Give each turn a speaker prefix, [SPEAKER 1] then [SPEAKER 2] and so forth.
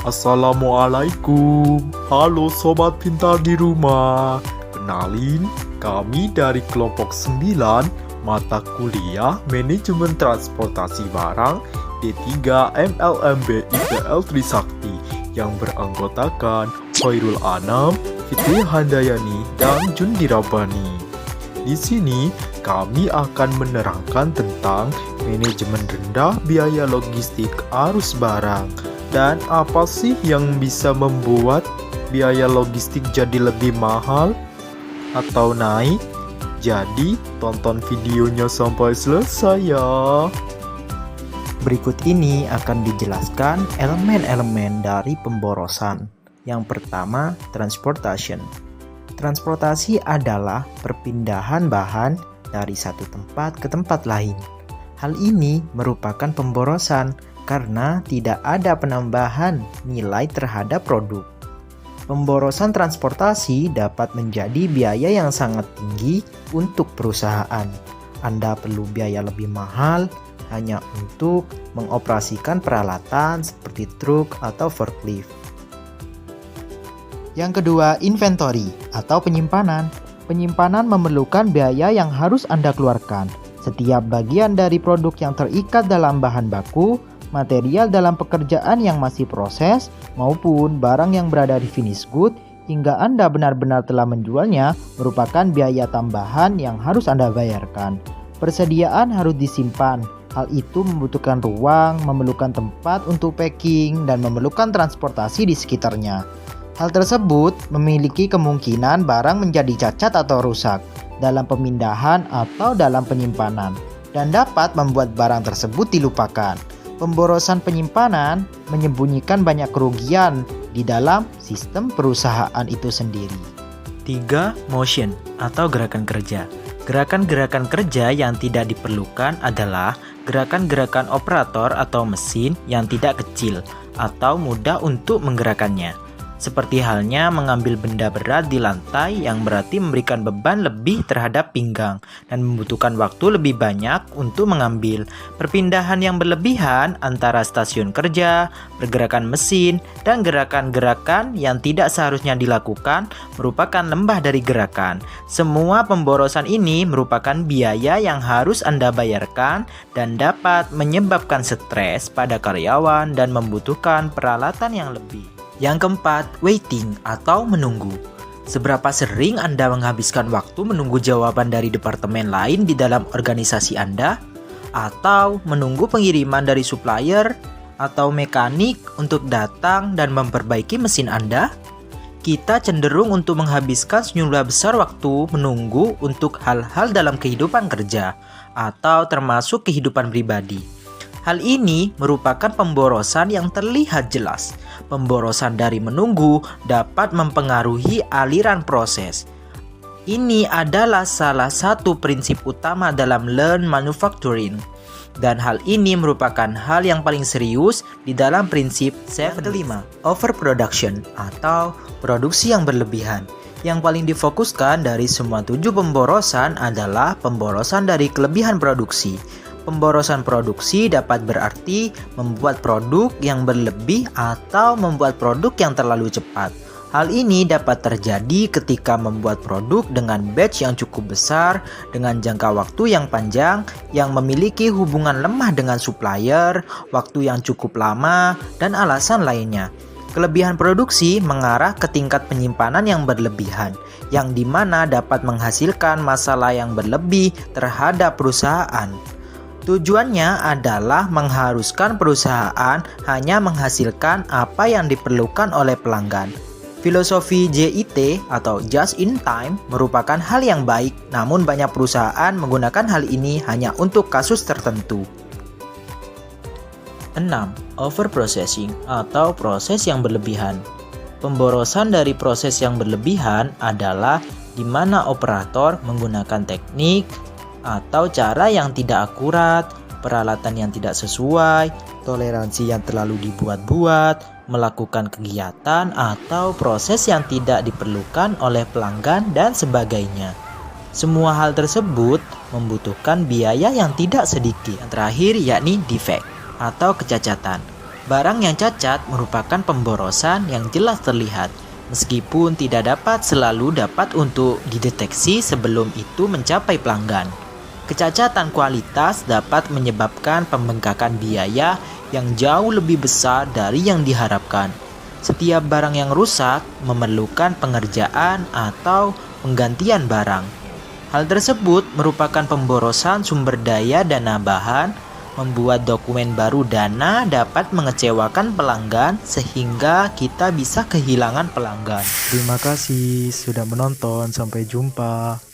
[SPEAKER 1] Assalamualaikum. Halo sobat pintar di rumah. Kenalin, kami dari kelompok 9 mata kuliah Manajemen Transportasi Barang D3 MLMB IPL Trisakti yang beranggotakan Khairul Anam, Fitri Handayani, dan Jundi Rabbani. Di sini kami akan menerangkan tentang manajemen rendah biaya logistik arus barang dan apa sih yang bisa membuat biaya logistik jadi lebih mahal atau naik. Jadi tonton videonya sampai selesai ya.
[SPEAKER 2] Berikut ini akan dijelaskan elemen-elemen dari pemborosan. Yang pertama, transportation. Transportasi adalah perpindahan bahan dari satu tempat ke tempat lain. Hal ini merupakan pemborosan karena tidak ada penambahan nilai terhadap produk. Pemborosan transportasi dapat menjadi biaya yang sangat tinggi untuk perusahaan. Anda perlu biaya lebih mahal hanya untuk mengoperasikan peralatan seperti truk atau forklift. Yang kedua, inventory atau penyimpanan. Penyimpanan memerlukan biaya yang harus Anda keluarkan. Setiap bagian dari produk yang terikat dalam bahan baku, material dalam pekerjaan yang masih proses, maupun barang yang berada di finish good, hingga Anda benar-benar telah menjualnya, merupakan biaya tambahan yang harus Anda bayarkan. Persediaan harus disimpan. Hal itu membutuhkan ruang, memerlukan tempat untuk packing, dan memerlukan transportasi di sekitarnya. Hal tersebut memiliki kemungkinan barang menjadi cacat atau rusak dalam pemindahan atau dalam penyimpanan, dan dapat membuat barang tersebut dilupakan. Pemborosan penyimpanan menyembunyikan banyak kerugian di dalam sistem perusahaan itu sendiri.
[SPEAKER 3] 3. Motion atau gerakan kerja. Gerakan-gerakan kerja yang tidak diperlukan adalah gerakan-gerakan operator atau mesin yang tidak kecil atau mudah untuk menggerakkannya. Seperti halnya mengambil benda berat di lantai yang berarti memberikan beban lebih terhadap pinggang dan membutuhkan waktu lebih banyak untuk mengambil. Perpindahan yang berlebihan antara stasiun kerja, pergerakan mesin, dan gerakan-gerakan yang tidak seharusnya dilakukan merupakan lembah dari gerakan. Semua pemborosan ini merupakan biaya yang harus Anda bayarkan dan dapat menyebabkan stres pada karyawan dan membutuhkan peralatan yang lebih. Yang keempat, waiting atau menunggu. Seberapa sering Anda menghabiskan waktu menunggu jawaban dari departemen lain di dalam organisasi Anda? Atau menunggu pengiriman dari supplier atau mekanik untuk datang dan memperbaiki mesin Anda? Kita cenderung untuk menghabiskan sejumlah besar waktu menunggu untuk hal-hal dalam kehidupan kerja atau termasuk kehidupan pribadi. Hal ini merupakan pemborosan yang terlihat jelas. Pemborosan dari menunggu dapat mempengaruhi aliran proses. Ini adalah salah satu prinsip utama dalam lean manufacturing. Dan hal ini merupakan hal yang paling serius di dalam prinsip 7. Kelima, overproduction atau produksi yang berlebihan. Yang paling difokuskan dari semua 7 pemborosan adalah pemborosan dari kelebihan produksi. Pemborosan produksi dapat berarti membuat produk yang berlebih atau membuat produk yang terlalu cepat. Hal ini dapat terjadi ketika membuat produk dengan batch yang cukup besar, dengan jangka waktu yang panjang, yang memiliki hubungan lemah dengan supplier, waktu yang cukup lama, dan alasan lainnya. Kelebihan produksi mengarah ke tingkat penyimpanan yang berlebihan, yang dimana dapat menghasilkan masalah yang berlebih terhadap perusahaan. Tujuannya adalah mengharuskan perusahaan hanya menghasilkan apa yang diperlukan oleh pelanggan. Filosofi JIT atau Just in Time merupakan hal yang baik, namun banyak perusahaan menggunakan hal ini hanya untuk kasus tertentu. 6. Overprocessing atau proses yang berlebihan. Pemborosan dari proses yang berlebihan adalah di mana operator menggunakan teknik atau cara yang tidak akurat, peralatan yang tidak sesuai, toleransi yang terlalu dibuat-buat, melakukan kegiatan atau proses yang tidak diperlukan oleh pelanggan dan sebagainya. Semua hal tersebut membutuhkan biaya yang tidak sedikit. Yang terakhir yakni defect atau kecacatan. Barang yang cacat merupakan pemborosan yang jelas terlihat, meskipun tidak selalu dapat untuk dideteksi sebelum itu mencapai pelanggan. Kecacatan kualitas dapat menyebabkan pembengkakan biaya yang jauh lebih besar dari yang diharapkan. Setiap barang yang rusak memerlukan pengerjaan atau penggantian barang. Hal tersebut merupakan pemborosan sumber daya dana bahan, membuat dokumen baru dana dapat mengecewakan pelanggan sehingga kita bisa kehilangan pelanggan.
[SPEAKER 1] Terima kasih sudah menonton, sampai jumpa.